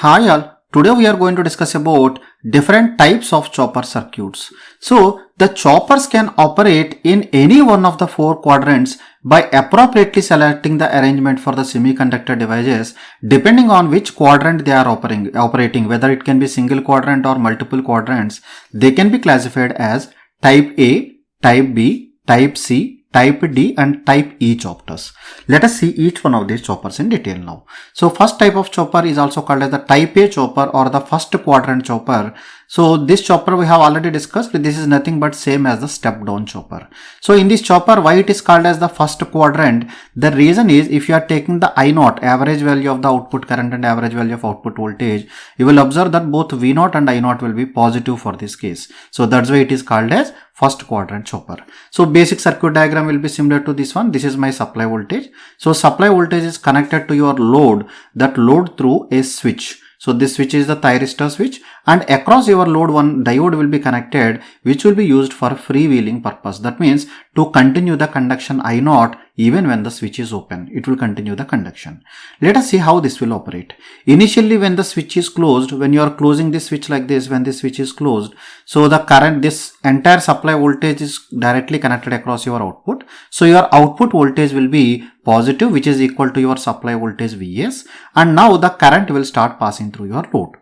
Hi all, today we are going to discuss about different types of chopper circuits. So the choppers can operate in any one of the four quadrants by appropriately selecting the arrangement for the semiconductor devices depending on which quadrant they are operating, whether it can be single quadrant or multiple quadrants. They can be classified as type A, type B, type C, type D and type E choppers. Let us see each one of these choppers in detail now. So first type of chopper is also called as the type A chopper or the first quadrant chopper. So this chopper we have already discussed. This is nothing but same as the step down chopper. So in this chopper, why it is called as the first quadrant? The reason is if you are taking the I0, average value of the output current and average value of output voltage, you will observe that both V0 and I0 will be positive for this case. So that's why it is called as first quadrant chopper. So basic circuit diagram will be similar to this one. This is my supply voltage. So supply voltage is connected to your load, that load through a switch. So this switch is the thyristor switch, and across your load one diode will be connected, which will be used for freewheeling purpose. That means to continue the conduction I0 even when the switch is open, it will continue the conduction. Let us see how this will operate. Initially when the switch is closed, when you are closing this switch like this, when this switch is closed, so the current, this entire supply voltage is directly connected across your output. So your output voltage will be positive, which is equal to your supply voltage Vs, and now the current will start passing through your load.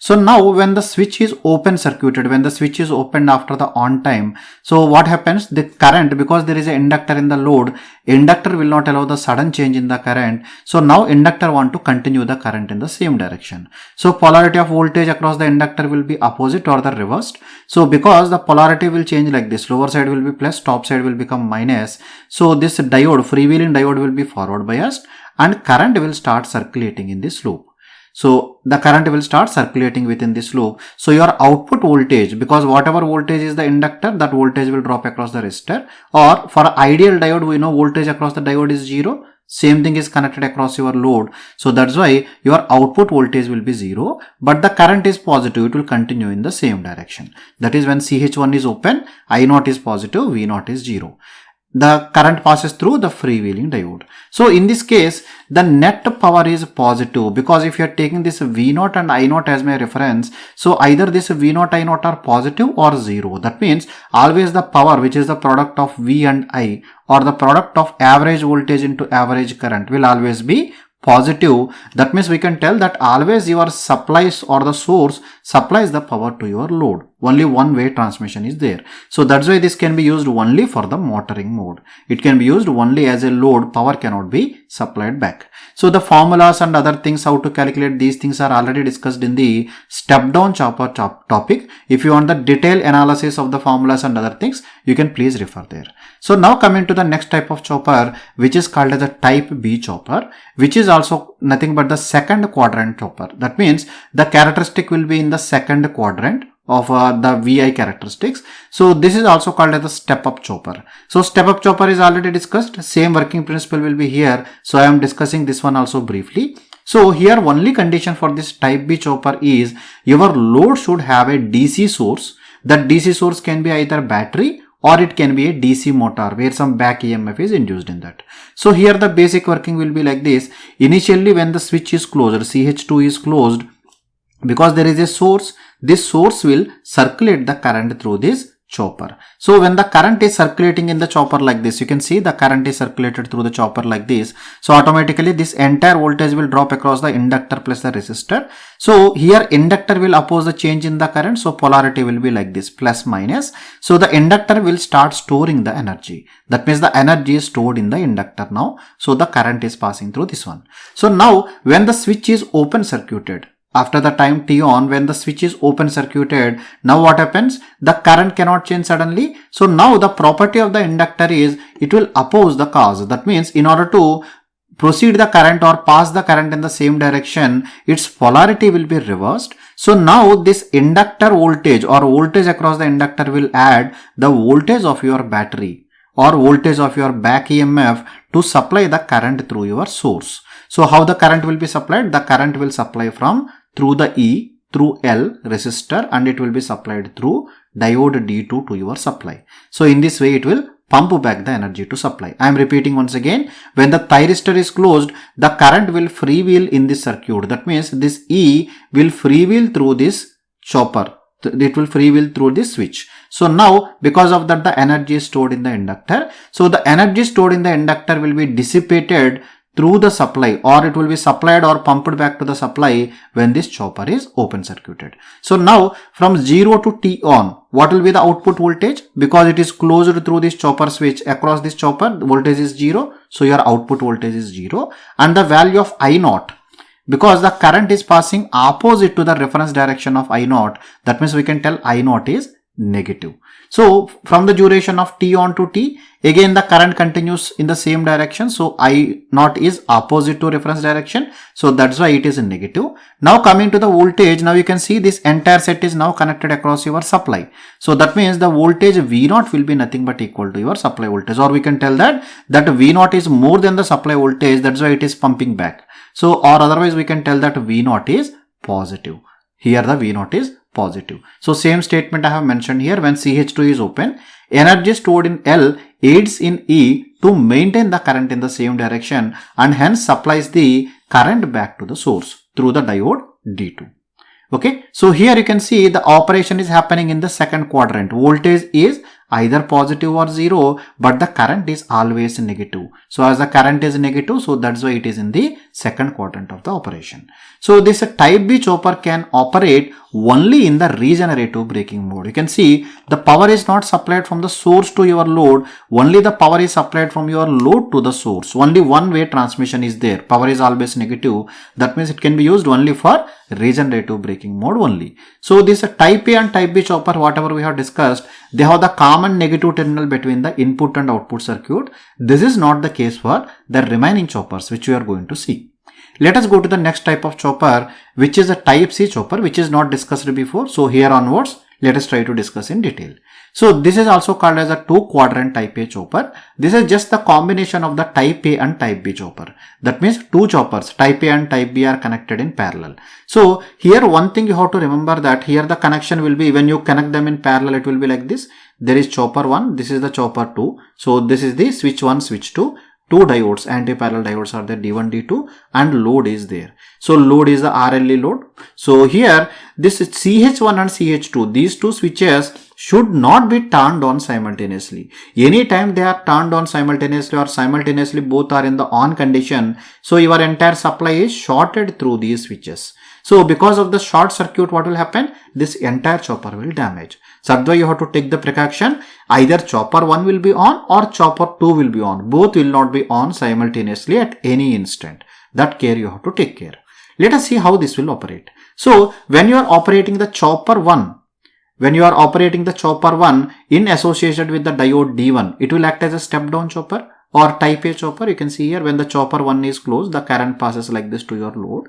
So now when the switch is open circuited, when the switch is opened after the on time, so what happens? The current, because there is an inductor in the load, inductor will not allow the sudden change in the current. So now inductor want to continue the current in the same direction. So polarity of voltage across the inductor will be opposite or the reversed. So because the polarity will change like this, lower side will be plus, top side will become minus. So this diode, freewheeling diode will be forward biased and current will start circulating in this loop. So the current will start circulating within this loop. So your output voltage, because whatever voltage is the inductor, that voltage will drop across the resistor. Or for ideal diode, we know voltage across the diode is 0. Same thing is connected across your load. So that's why your output voltage will be 0. But the current is positive. It will continue in the same direction. That is when CH1 is open, I0 is positive, V0 is 0. The current passes through the freewheeling diode. So in this case, the net power is positive, because if you are taking this V0 and I0 as my reference, so either this V0, I0 are positive or 0. That means always the power, which is the product of V and I, or the product of average voltage into average current, will always be positive. That means we can tell that always your supplies or the source supplies the power to your load. Only one way transmission is there. So that's why this can be used only for the motoring mode. It can be used only as a load. Power cannot be supplied back. So the formulas and other things, how to calculate these things are already discussed in the step down chopper topic. If you want the detailed analysis of the formulas and other things, you can please refer there. So now coming to the next type of chopper, which is called as a type B chopper, which is also nothing but the second quadrant chopper. That means the characteristic will be in the second quadrant of the VI characteristics. So this is also called as the step up chopper. So step up chopper is already discussed. Same working principle will be here. So I am discussing this one also briefly. So here only condition for this type B chopper is your load should have a DC source. That DC source can be either battery or it can be a DC motor where some back EMF is induced in that. So here the basic working will be like this. Initially when the switch is closed, CH2 is closed, because there is a source, this source will circulate the current through this chopper. So when the current is circulating in the chopper like this, you can see the current is circulated through the chopper like this. So automatically this entire voltage will drop across the inductor plus the resistor. So here inductor will oppose the change in the current. So polarity will be like this, plus minus. So the inductor will start storing the energy. That means the energy is stored in the inductor now. So the current is passing through this one. So now when the switch is open circuited, after the time t on, when the switch is open circuited, now what happens? The current cannot change suddenly. So now the property of the inductor is it will oppose the cause. That means in order to proceed the current or pass the current in the same direction, its polarity will be reversed. So now this inductor voltage or voltage across the inductor will add the voltage of your battery or voltage of your back EMF to supply the current through your source. So how the current will be supplied? The current will supply from through the E through L resistor and it will be supplied through diode D2 to your supply. So in this way it will pump back the energy to supply. I am repeating once again, when the thyristor is closed, the current will freewheel in this circuit. That means this E will freewheel through this chopper. It will freewheel through this switch. So now, because of that, the energy is stored in the inductor. So the energy stored in the inductor will be dissipated through the supply, or it will be supplied or pumped back to the supply when this chopper is open circuited. So now from 0 to T on, what will be the output voltage? Because it is closed through this chopper switch, across this chopper, the voltage is 0. So your output voltage is 0, and the value of I naught, because the current is passing opposite to the reference direction of I naught, that means we can tell I naught is negative. So from the duration of T on to T, again the current continues in the same direction. So I naught is opposite to reference direction. So that's why it is negative. Now coming to the voltage, now you can see this entire set is now connected across your supply. So that means the voltage V naught will be nothing but equal to your supply voltage, or we can tell that V naught is more than the supply voltage. That's why it is pumping back. So, or otherwise we can tell that V naught is positive. Here the V naught is positive. So same statement I have mentioned here. When CH2 is open, energy stored in L aids in E to maintain the current in the same direction, and hence supplies the current back to the source through the diode D2. Okay, so here you can see the operation is happening in the second quadrant. Voltage is either positive or 0, but the current is always negative. So as the current is negative, so that's why it is in the second quadrant of the operation. So this type B chopper can operate only in the regenerative braking mode. You can see the power is not supplied from the source to your load, only the power is supplied from your load to the source. Only one way transmission is there. Power is always negative. That means it can be used only for regenerative braking mode only. So this type A and type B chopper, whatever we have discussed, they have the common negative terminal between the input and output circuit. This is not the case for the remaining choppers, which we are going to see. Let us go to the next type of chopper, which is a type C chopper, which is not discussed before. So here onwards, let us try to discuss in detail. So this is also called as a 2-quadrant type A chopper. This is just the combination of the type A and type B chopper. That means two choppers, type A and type B, are connected in parallel. So here one thing you have to remember, that here the connection will be, when you connect them in parallel, it will be like this. There is chopper 1, this is the chopper 2. So this is the switch 1, switch 2. Two diodes, anti-parallel diodes are there, D1, D2, and load is there. So load is the RLE load. So here this CH1 and CH2, these two switches should not be turned on simultaneously. Anytime they are turned on simultaneously, or simultaneously both are in the on condition, so your entire supply is shorted through these switches. So because of the short circuit, what will happen? This entire chopper will damage. So that's why you have to take the precaution. Either chopper 1 will be on or chopper 2 will be on. Both will not be on simultaneously at any instant. That care you have to take care. Let us see how this will operate. So when you are operating the chopper 1, in association with the diode D1, it will act as a step down chopper or type A chopper. You can see here, when the chopper 1 is closed, the current passes like this to your load.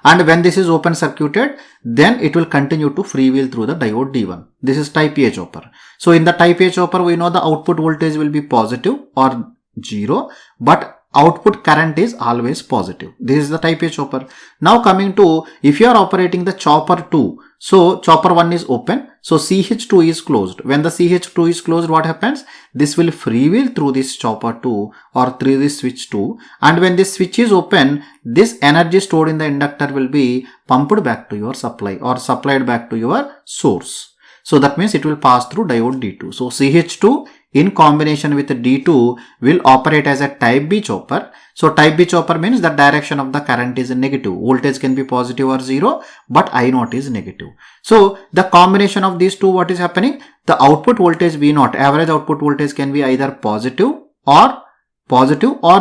And when this is open circuited, then it will continue to freewheel through the diode D1. This is type A chopper. So in the type A chopper, we know the output voltage will be positive or 0, but output current is always positive. This is the type A chopper. Now coming to, if you are operating the chopper 2, so chopper 1 is open, so CH2 is closed. When the CH2 is closed, what happens? This will freewheel through this chopper 2 or through this switch 2, and when this switch is open, this energy stored in the inductor will be pumped back to your supply or supplied back to your source. So that means it will pass through diode D2. So CH2 in combination with D2 will operate as a type B chopper. So type B chopper means the direction of the current is negative. Voltage can be positive or 0, but I naught is negative. So the combination of these two, what is happening? The output voltage V naught, average output voltage, can be either positive or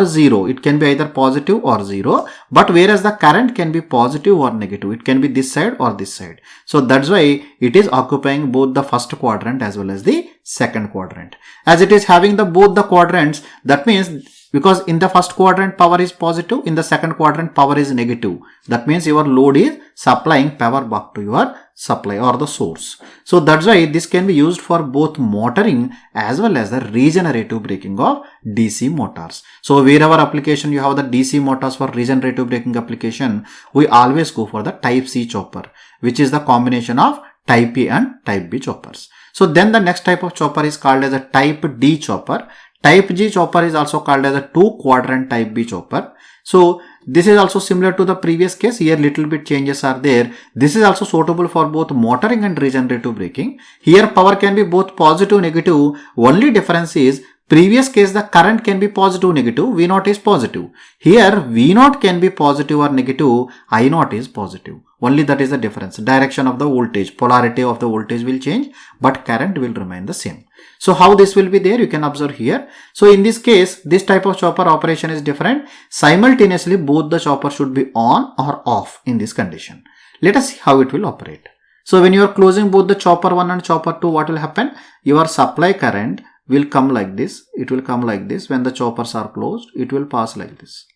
0. It can be either positive or 0, but whereas the current can be positive or negative. It can be this side or this side. So that's why it is occupying both the first quadrant as well as the second quadrant. As it is having both the quadrants, that means, because in the first quadrant power is positive, in the second quadrant power is negative. That means your load is supplying power back to your supply or the source. So that's why this can be used for both motoring as well as the regenerative braking of DC motors. So wherever application you have the DC motors for regenerative braking application, we always go for the type C chopper, which is the combination of type A and type B choppers. So then the next type of chopper is called as a type D chopper. Type G chopper is also called as a 2 quadrant type B chopper. So this is also similar to the previous case. Here little bit changes are there. This is also suitable for both motoring and regenerative braking. Here power can be both positive, negative. Only difference is previous case the current can be positive, negative. V0 is positive. Here V0 can be positive or negative. I0 is positive. Only that is the difference. Direction of the voltage, polarity of the voltage will change, but current will remain the same. So how this will be there, you can observe here. So in this case, this type of chopper operation is different. Simultaneously, both the chopper should be on or off in this condition. Let us see how it will operate. So when you are closing both the chopper 1 and chopper 2, what will happen? Your supply current will come like this. It will come like this. When the choppers are closed, it will pass like this.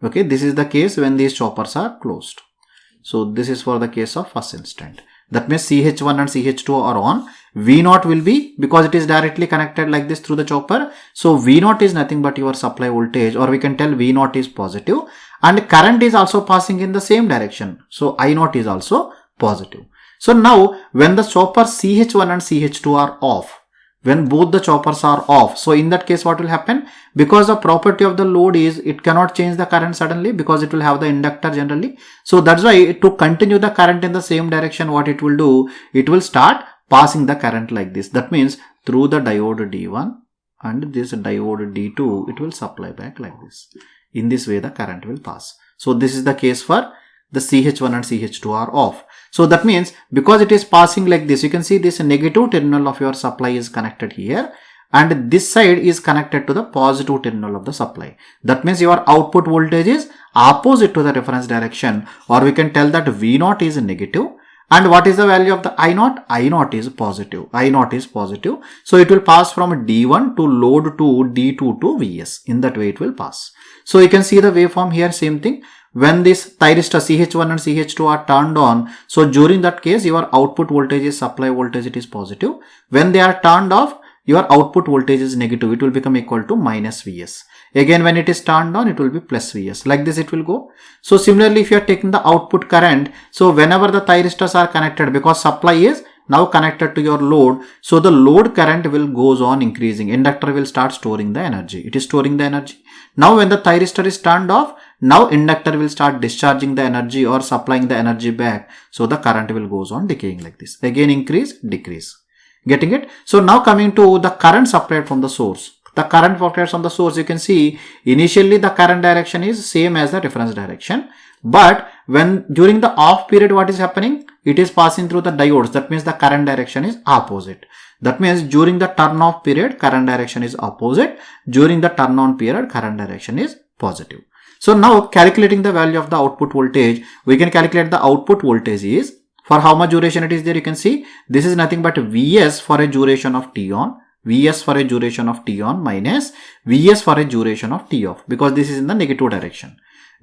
Okay, this is the case when these choppers are closed. So this is for the case of first instant. That means CH1 and CH2 are on. V0 will be, because it is directly connected like this through the chopper. So V0 is nothing but your supply voltage, or we can tell V0 is positive, and current is also passing in the same direction. So I0 is also positive. So now when the chopper CH1 and CH2 are off, when both the choppers are off, so in that case what will happen? Because the property of the load is it cannot change the current suddenly, because it will have the inductor generally. So that's why to continue the current in the same direction, what it will do, it will start passing the current like this. That means through the diode D1 and this diode D2, it will supply back like this. In this way the current will pass. So this is the case for the CH1 and CH2 are off. So that means because it is passing like this, you can see this negative terminal of your supply is connected here, and this side is connected to the positive terminal of the supply. That means your output voltage is opposite to the reference direction, or we can tell that V0 is negative. And what is the value of the I0? I0 is positive. I0 is positive. So it will pass from D1 to load to D2 to Vs. In that way it will pass. So you can see the waveform here, same thing. When this thyristor CH1 and CH2 are turned on, so during that case your output voltage is supply voltage, it is positive. When they are turned off, your output voltage is negative. It will become equal to minus Vs. Again when it is turned on, it will be plus Vs. Like this it will go. So similarly, if you are taking the output current, so whenever the thyristors are connected, because supply is now connected to your load, so the load current will goes on increasing. Inductor will start storing the energy. It is storing the energy. Now when the thyristor is turned off, now inductor will start discharging the energy or supplying the energy back. So the current will goes on decaying like this. Again increase, decrease. Getting it? So now coming to the current supplied from the source. The current supplied from the source, you can see initially the current direction is same as the reference direction. But when during the off period, what is happening? It is passing through the diodes. That means the current direction is opposite. That means during the turn off period, current direction is opposite. During the turn on period, current direction is positive. So now calculating the value of the output voltage, we can calculate the output voltage is, for how much duration it is there, you can see this is nothing but Vs for a duration of T on, Vs for a duration of T on minus Vs for a duration of T off, because this is in the negative direction,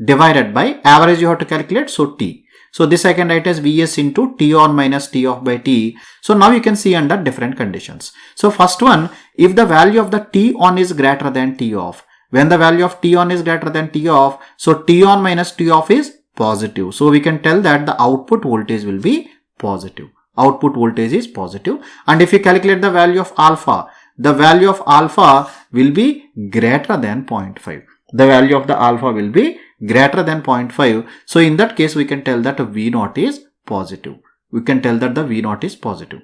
divided by average you have to calculate, so T. So this I can write as Vs into T on minus T off by T. So now you can see under different conditions. So first one, if the value of the T on is greater than T off, when the value of T on is greater than T off, so T on minus T off is positive. So we can tell that the output voltage will be positive. Output voltage is positive. And if you calculate the value of alpha, the value of alpha will be greater than 0.5. The value of the alpha will be greater than 0.5. So in that case, we can tell that V0 is positive. We can tell that the V0 is positive.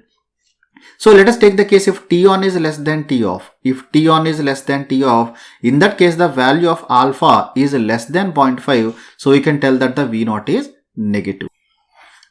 So let us take the case if T on is less than T off. If T on is less than T off, in that case the value of alpha is less than 0.5. So we can tell that the V0 is negative.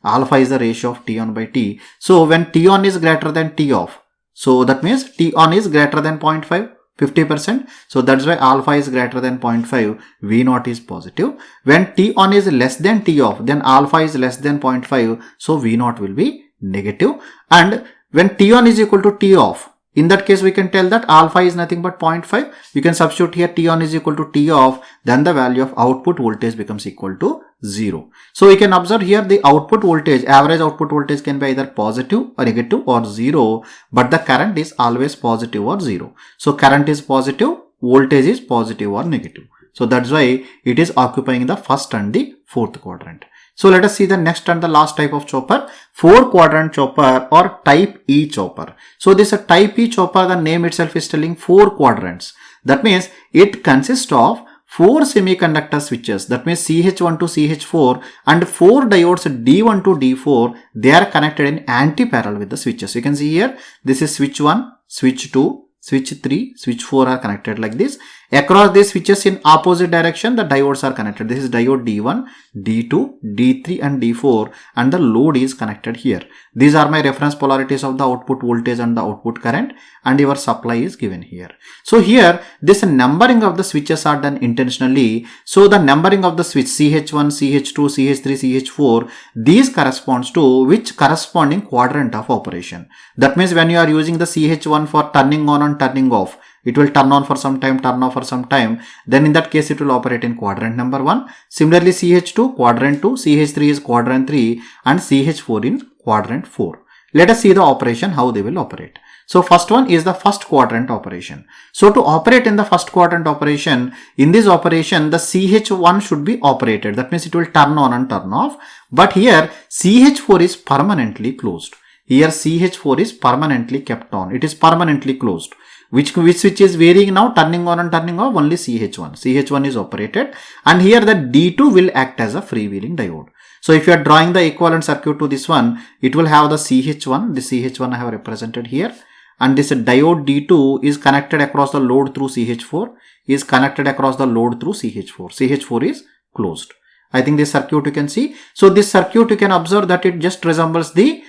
Alpha is the ratio of T on by T. So when T on is greater than T off, so that means T on is greater than 0.5, 50%. So that's why alpha is greater than 0.5, V0 is positive. When T on is less than T off, then alpha is less than 0.5. So V0 will be negative. And when T on is equal to T off, in that case we can tell that alpha is nothing but 0.5. You can substitute here T on is equal to T off, then the value of output voltage becomes equal to 0. So we can observe here the output voltage, average output voltage can be either positive or negative or 0, but the current is always positive or 0. So current is positive, voltage is positive or negative. So that's why it is occupying the first and the fourth quadrant. So let us see the next and the last type of chopper, 4-quadrant chopper or type E chopper. So this a type E chopper, the name itself is telling 4 quadrants. That means it consists of 4 semiconductor switches, that means CH1 to CH4, and 4 diodes D1 to D4. They are connected in anti-parallel with the switches. You can see here, this is switch 1, switch 2, switch 3, switch 4 are connected like this. Across these switches in opposite direction, the diodes are connected. This is diode D1, D2, D3 and D4, and the load is connected here. These are my reference polarities of the output voltage and the output current, and your supply is given here. So here, this numbering of the switches are done intentionally. So the numbering of the switch CH1, CH2, CH3, CH4, these corresponds to which corresponding quadrant of operation. That means when you are using the CH1 for turning on and turning off, it will turn on for some time, turn off for some time. Then in that case, it will operate in quadrant number 1. Similarly, CH2, quadrant 2, CH3 is quadrant 3, and CH4 in quadrant 4. Let us see the operation, how they will operate. So first one is the first quadrant operation. So to operate in the first quadrant operation, in this operation, the CH1 should be operated. That means it will turn on and turn off. But here, CH4 is permanently closed. Here, CH4 is permanently kept on. It is permanently closed. Which switch is varying now, turning on and turning off? Only CH1. CH1 is operated, and here the D2 will act as a freewheeling diode. So if you are drawing the equivalent circuit to this one, it will have the CH1. The CH1 I have represented here, and this diode D2 is connected across the load through CH4, is connected across the load through CH4. CH4 is closed. I think this circuit you can see. So this circuit you can observe that it just resembles the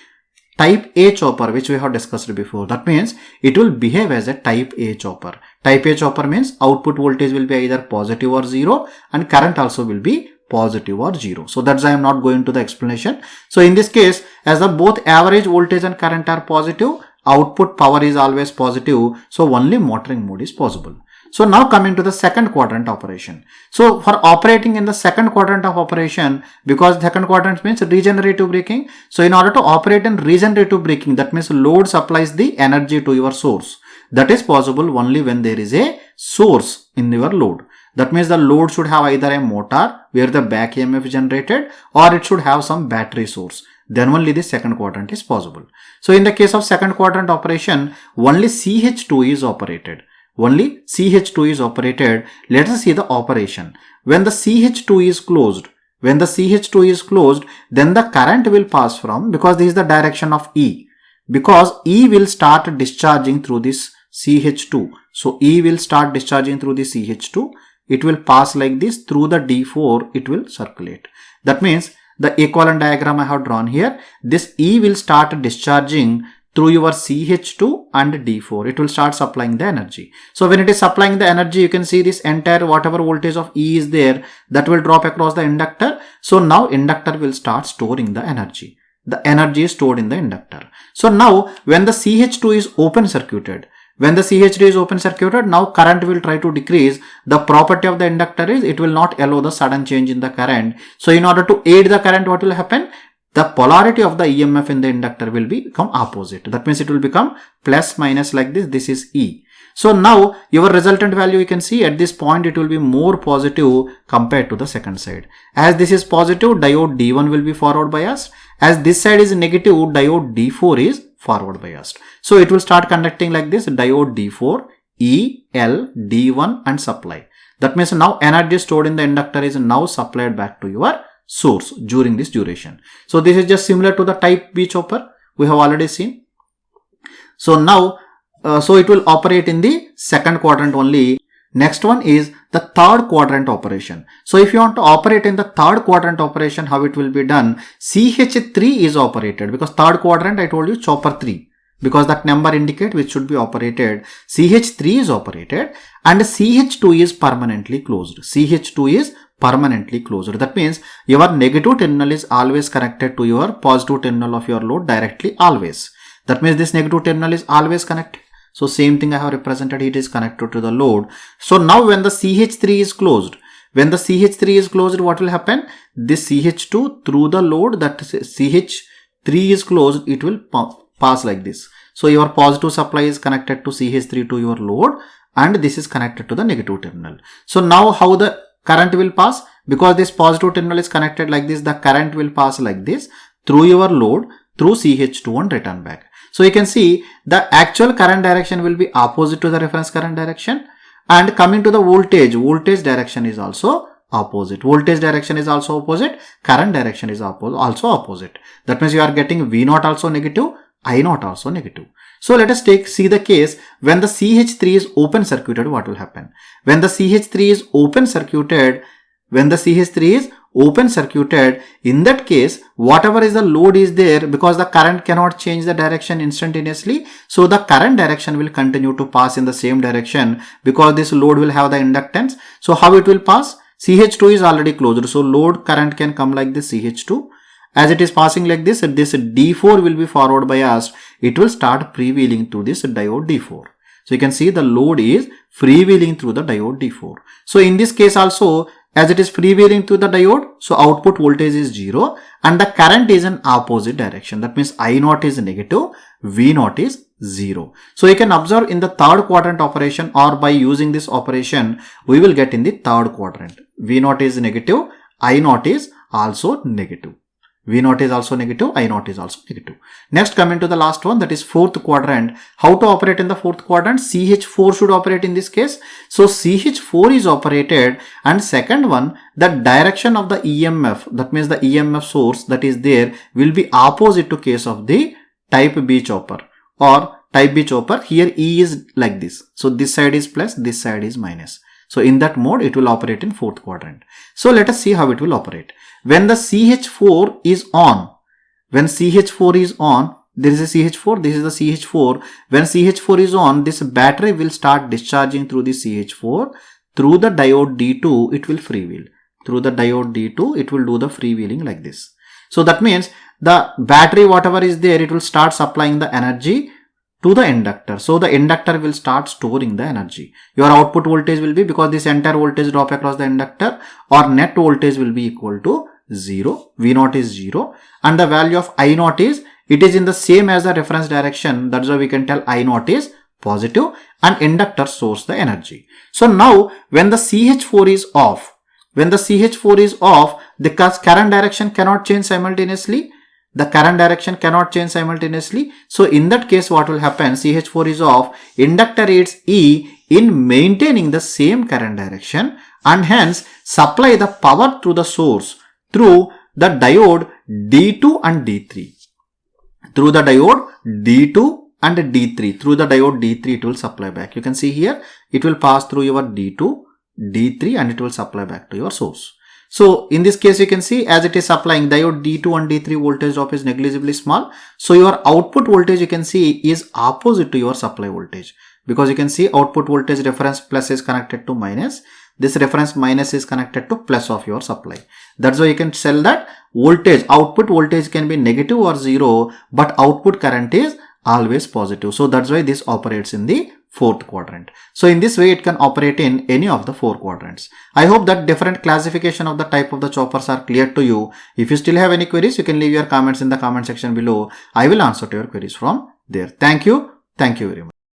type A chopper which we have discussed before. That means it will behave as a type A chopper. Type A chopper means output voltage will be either positive or 0, and current also will be positive or 0. So that's why I am not going to the explanation. So in this case, as the both average voltage and current are positive, output power is always positive. So only motoring mode is possible. So now coming to the second quadrant operation. So for operating in the second quadrant of operation, because second quadrant means regenerative braking. So in order to operate in regenerative braking, that means load supplies the energy to your source. That is possible only when there is a source in your load. That means the load should have either a motor where the back EMF is generated, or it should have some battery source. Then only the second quadrant is possible. So in the case of second quadrant operation, only CH2 is operated. Only CH2 is operated. Let us see the operation. When the CH2 is closed, then the current will pass from, because this is the direction of E, because E will start discharging through this CH2. So E will start discharging through the CH2. It will pass like this through the D4. It will circulate. That means the equivalent diagram I have drawn here, this E will start discharging through your CH2 and D4. It will start supplying the energy. So when it is supplying the energy, you can see this entire whatever voltage of E is there, that will drop across the inductor. So now inductor will start storing the energy. The energy is stored in the inductor. So now when the CH2 is open circuited, now current will try to decrease. The property of the inductor is it will not allow the sudden change in the current. So in order to aid the current, what will happen? The polarity of the EMF in the inductor will become opposite. That means it will become plus minus like this. This is E. So now your resultant value, you can see at this point it will be more positive compared to the second side. As this is positive, diode D1 will be forward biased. As this side is negative, diode D4 is forward biased. So it will start conducting like this: diode D4, E, L, D1 and supply. That means now energy stored in the inductor is now supplied back to your source during this duration. So this is just similar to the type B chopper we have already seen. So now, so it will operate in the second quadrant only. Next one is the third quadrant operation. So if you want to operate in the third quadrant operation, how it will be done? CH3 is operated, because third quadrant I told you chopper 3, because that number indicate which should be operated. CH3 is operated and CH2 is permanently closed. CH2 is permanently closed. That means your negative terminal is always connected to your positive terminal of your load directly, always. That means this negative terminal is always connected. So same thing I have represented, it is connected to the load. So now when the CH3 is closed, what will happen? This CH2 through the load, that CH3 is closed, it will pass like this. So your positive supply is connected to CH3 to your load, and this is connected to the negative terminal. So now how the current will pass? Because this positive terminal is connected like this, the current will pass like this through your load through CH2 and return back. So you can see the actual current direction will be opposite to the reference current direction, and coming to the voltage direction is also opposite. Voltage direction is also opposite, current direction is also opposite. That means you are getting V0 also negative, I0 also negative. So let us see the case when the CH3 is open circuited, what will happen? When the CH3 is open circuited, in that case, whatever is the load is there, because the current cannot change the direction instantaneously, so the current direction will continue to pass in the same direction because this load will have the inductance. So how it will pass? CH2 is already closed, so load current can come like this CH2. As it is passing like this D4 will be forward biased. It will start freewheeling through this diode D4. So you can see the load is freewheeling through the diode D4. So in this case also, as it is freewheeling through the diode, so output voltage is 0 and the current is in opposite direction. That means I0 is negative, V0 is 0. So you can observe in the third quadrant operation, or by using this operation, we will get in the third quadrant. V0 is negative, I0 is also negative. V0 is also negative, I0 is also negative. Next, coming to the last one, that is fourth quadrant. How to operate in the fourth quadrant? CH4 should operate in this case. So CH4 is operated, and second one, the direction of the EMF, that means the EMF source that is there, will be opposite to case of the type B chopper or type B chopper. Here E is like this. So this side is plus, this side is minus. So in that mode, it will operate in fourth quadrant. So let us see how it will operate. When the CH4 is on, there is a CH4, this is the CH4. When CH4 is on, this battery will start discharging through the CH4. Through the diode D2, it will freewheel. Through the diode D2, it will do the freewheeling like this. So that means the battery, whatever is there, it will start supplying the energy to the inductor. So the inductor will start storing the energy. Your output voltage will be, because this entire voltage drop across the inductor, or net voltage will be equal to 0. V0 is 0, and the value of I0 is, it is in the same as the reference direction. That's why we can tell I0 is positive, and inductor stores the energy. So now when the CH4 is off, the current direction cannot change simultaneously. So in that case, what will happen? CH4 is off, inductor aids E in maintaining the same current direction, and hence supply the power through the source through the diode D2 and D3. Through the diode D2 and D3. Through the diode D3, it will supply back. You can see here, it will pass through your D2, D3, and it will supply back to your source. So in this case, you can see as it is supplying, diode D2 and D3 voltage drop is negligibly small. So your output voltage, you can see, is opposite to your supply voltage, because you can see output voltage reference plus is connected to minus. This reference minus is connected to plus of your supply. That's why you can tell that voltage, output voltage can be negative or 0, but output current is always positive. So that's why this operates in the fourth quadrant. So in this way, it can operate in any of the four quadrants. I hope that different classification of the type of the choppers are clear to you. If you still have any queries, you can leave your comments in the comment section below. I will answer to your queries from there. Thank you. Thank you very much.